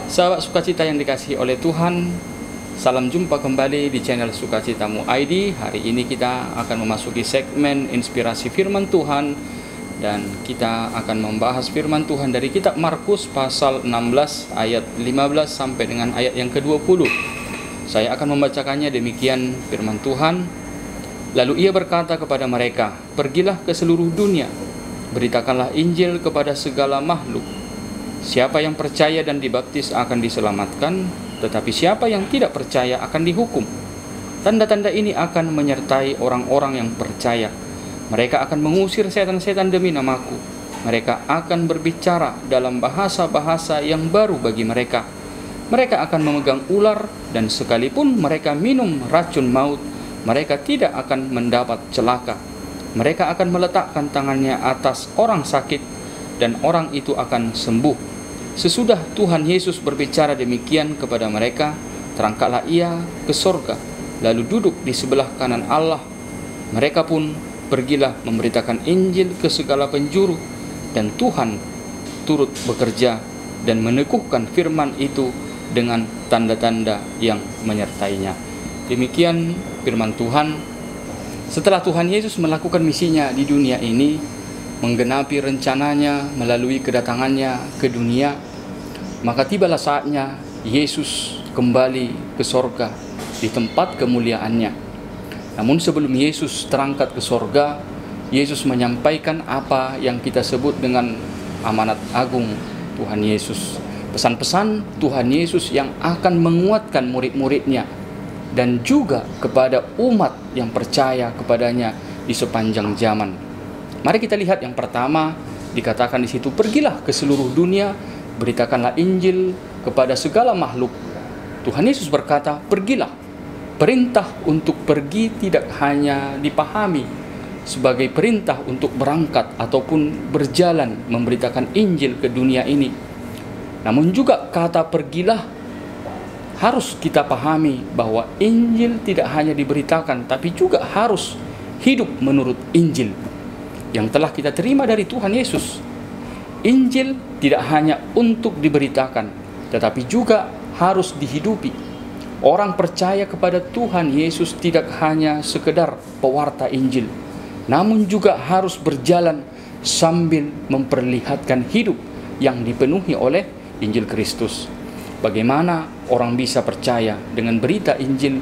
Sahabat Sukacita yang dikasihi oleh Tuhan, salam jumpa kembali di channel Sukacitamu ID. Hari ini kita akan memasuki segmen inspirasi firman Tuhan, dan kita akan membahas firman Tuhan dari kitab Markus pasal 16 ayat 15 sampai dengan ayat yang ke-20. Saya akan membacakannya demikian firman Tuhan. Lalu ia berkata kepada mereka, "Pergilah ke seluruh dunia, beritakanlah Injil kepada segala makhluk. Siapa yang percaya dan dibaptis akan diselamatkan, tetapi siapa yang tidak percaya akan dihukum. Tanda-tanda ini akan menyertai orang-orang yang percaya. Mereka akan mengusir setan-setan demi namaku. Mereka akan berbicara dalam bahasa-bahasa yang baru bagi mereka. Mereka akan memegang ular, dan sekalipun mereka minum racun maut, mereka tidak akan mendapat celaka. Mereka akan meletakkan tangannya atas orang sakit, dan orang itu akan sembuh." Sesudah Tuhan Yesus berbicara demikian kepada mereka, terangkatlah ia ke sorga, lalu duduk di sebelah kanan Allah. Mereka pun pergilah memberitakan Injil ke segala penjuru, dan Tuhan turut bekerja dan meneguhkan firman itu dengan tanda-tanda yang menyertainya. Demikian firman Tuhan. Setelah Tuhan Yesus melakukan misinya di dunia ini, menggenapi rencananya melalui kedatangannya ke dunia, maka tibalah saatnya Yesus kembali ke sorga di tempat kemuliaannya. Namun sebelum Yesus terangkat ke sorga, Yesus menyampaikan apa yang kita sebut dengan amanat agung Tuhan Yesus. Pesan-pesan Tuhan Yesus yang akan menguatkan murid-muridnya dan juga kepada umat yang percaya kepadanya di sepanjang zaman. Mari kita lihat yang pertama, dikatakan di situ, "Pergilah ke seluruh dunia, beritakanlah Injil kepada segala makhluk." Tuhan Yesus berkata, "Pergilah." Perintah untuk pergi tidak hanya dipahami sebagai perintah untuk berangkat ataupun berjalan memberitakan Injil ke dunia ini. Namun juga kata pergilah harus kita pahami bahwa Injil tidak hanya diberitakan, tapi juga harus hidup menurut Injil yang telah kita terima dari Tuhan Yesus. Injil tidak hanya untuk diberitakan, tetapi juga harus dihidupi. Orang percaya kepada Tuhan Yesus tidak hanya sekedar pewarta Injil, namun juga harus berjalan sambil memperlihatkan hidup yang dipenuhi oleh Injil Kristus. Bagaimana orang bisa percaya dengan berita Injil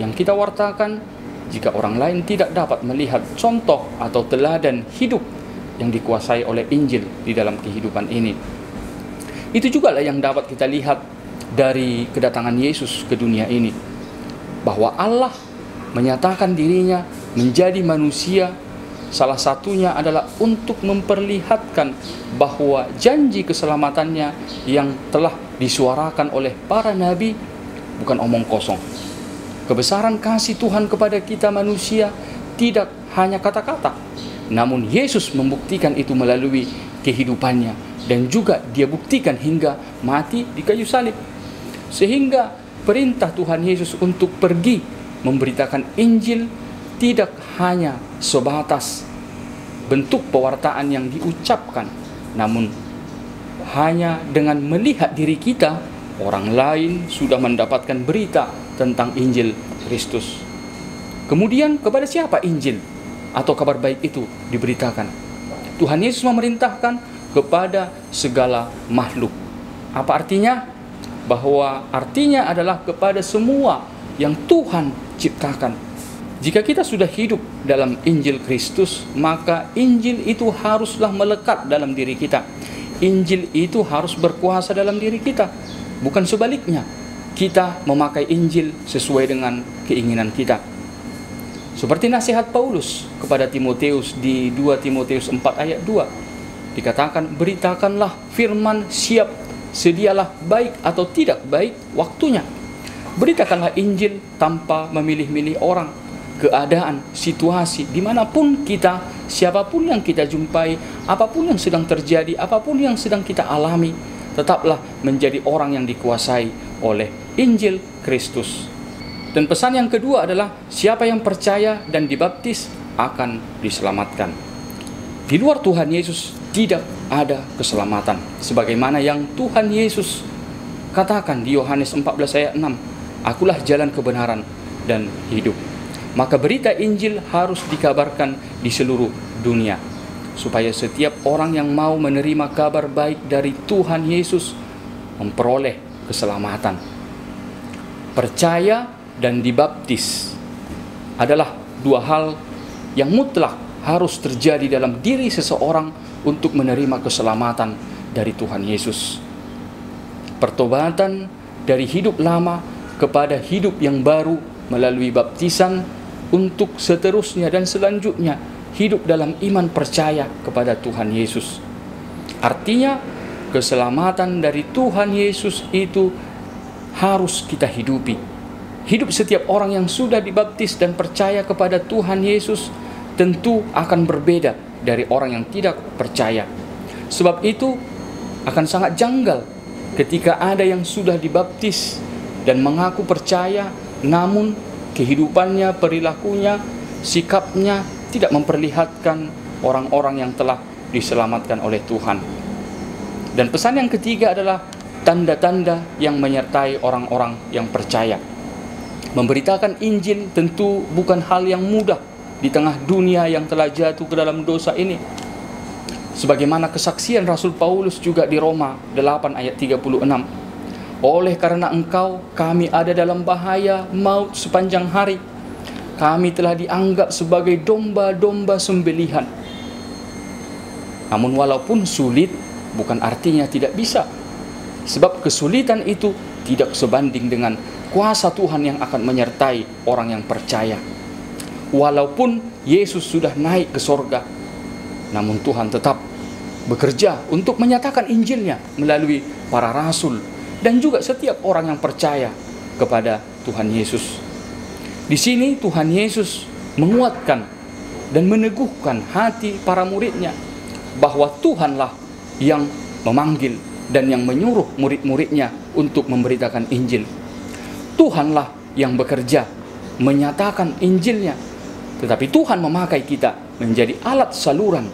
yang kita wartakan jika orang lain tidak dapat melihat contoh atau teladan hidup yang dikuasai oleh Injil di dalam kehidupan ini? Itu juga lah yang dapat kita lihat dari kedatangan Yesus ke dunia ini, bahwa Allah menyatakan dirinya menjadi manusia. Salah satunya adalah untuk memperlihatkan bahwa janji keselamatannya yang telah disuarakan oleh para nabi bukan omong kosong. Kebesaran kasih Tuhan kepada kita manusia tidak hanya kata-kata, namun Yesus membuktikan itu melalui kehidupannya, dan juga dia buktikan hingga mati di kayu salib. Sehingga perintah Tuhan Yesus untuk pergi memberitakan Injil tidak hanya sebatas bentuk pewartaan yang diucapkan, namun hanya dengan melihat diri kita, orang lain sudah mendapatkan berita tentang Injil Kristus. Kemudian kepada siapa Injil atau kabar baik itu diberitakan? Tuhan Yesus memerintahkan kepada segala makhluk. Apa artinya? Bahwa artinya adalah kepada semua yang Tuhan ciptakan. Jika kita sudah hidup dalam Injil Kristus, maka Injil itu haruslah melekat dalam diri kita. Injil itu harus berkuasa dalam diri kita, bukan sebaliknya. Kita memakai Injil sesuai dengan keinginan kita. Seperti nasihat Paulus kepada Timoteus di 2 Timoteus 4 ayat 2. Dikatakan, "Beritakanlah firman, siap sedialah baik atau tidak baik waktunya." Beritakanlah Injil tanpa memilih-milih orang, keadaan, situasi, dimanapun kita, siapapun yang kita jumpai, apapun yang sedang terjadi, apapun yang sedang kita alami, tetaplah menjadi orang yang dikuasai oleh Injil Kristus. Dan pesan yang kedua adalah, siapa yang percaya dan dibaptis akan diselamatkan. Di luar Tuhan Yesus tidak ada keselamatan, sebagaimana yang Tuhan Yesus katakan di Yohanes 14 ayat 6, "Akulah jalan kebenaran dan hidup." Maka berita Injil harus dikabarkan di seluruh dunia, supaya setiap orang yang mau menerima kabar baik dari Tuhan Yesus memperoleh keselamatan. Percaya dan dibaptis adalah dua hal yang mutlak harus terjadi dalam diri seseorang untuk menerima keselamatan dari Tuhan Yesus. Pertobatan dari hidup lama kepada hidup yang baru melalui baptisan, untuk seterusnya dan selanjutnya hidup dalam iman percaya kepada Tuhan Yesus. Artinya, keselamatan dari Tuhan Yesus itu harus kita hidupi. Hidup setiap orang yang sudah dibaptis dan percaya kepada Tuhan Yesus tentu akan berbeda dari orang yang tidak percaya. Sebab itu akan sangat janggal ketika ada yang sudah dibaptis dan mengaku percaya, namun kehidupannya, perilakunya, sikapnya tidak memperlihatkan orang-orang yang telah diselamatkan oleh Tuhan. Dan pesan yang ketiga adalah tanda-tanda yang menyertai orang-orang yang percaya. Memberitakan Injil tentu bukan hal yang mudah di tengah dunia yang telah jatuh ke dalam dosa ini. Sebagaimana kesaksian Rasul Paulus juga di Roma 8 ayat 36. "Oleh karena engkau, kami ada dalam bahaya maut sepanjang hari. Kami telah dianggap sebagai domba-domba sembelihan." Namun walaupun sulit, bukan artinya tidak bisa. Sebab kesulitan itu tidak sebanding dengan kuasa Tuhan yang akan menyertai orang yang percaya. Walaupun Yesus sudah naik ke sorga, namun Tuhan tetap bekerja untuk menyatakan Injilnya melalui para rasul dan juga setiap orang yang percaya kepada Tuhan Yesus. Di sini Tuhan Yesus menguatkan dan meneguhkan hati para muridnya bahwa Tuhanlah yang memanggil dan yang menyuruh murid-muridnya untuk memberitakan Injil. Tuhanlah yang bekerja menyatakan Injilnya, tetapi Tuhan memakai kita menjadi alat saluran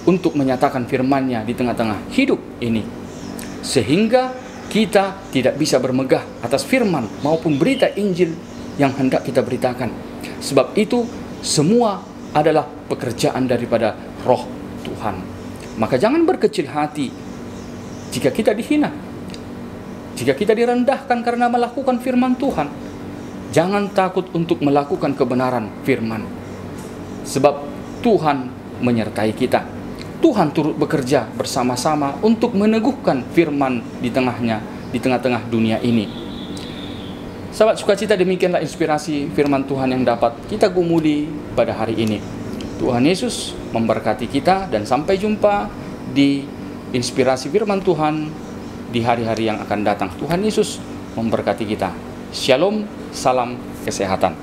untuk menyatakan firman-Nya di tengah-tengah hidup ini, sehingga kita tidak bisa bermegah atas firman maupun berita Injil yang hendak kita beritakan. Sebab itu semua adalah pekerjaan daripada Roh Tuhan. Maka jangan berkecil hati jika kita dihina, jika kita direndahkan karena melakukan firman Tuhan. Jangan takut untuk melakukan kebenaran firman, sebab Tuhan menyertai kita. Tuhan turut bekerja bersama-sama untuk meneguhkan firman di tengah-tengah dunia ini. Sahabat sukacita, demikianlah inspirasi firman Tuhan yang dapat kita gumuli pada hari ini. Tuhan Yesus memberkati kita dan sampai jumpa di inspirasi firman Tuhan di hari-hari yang akan datang. Tuhan Yesus memberkati kita. Shalom, salam kesehatan.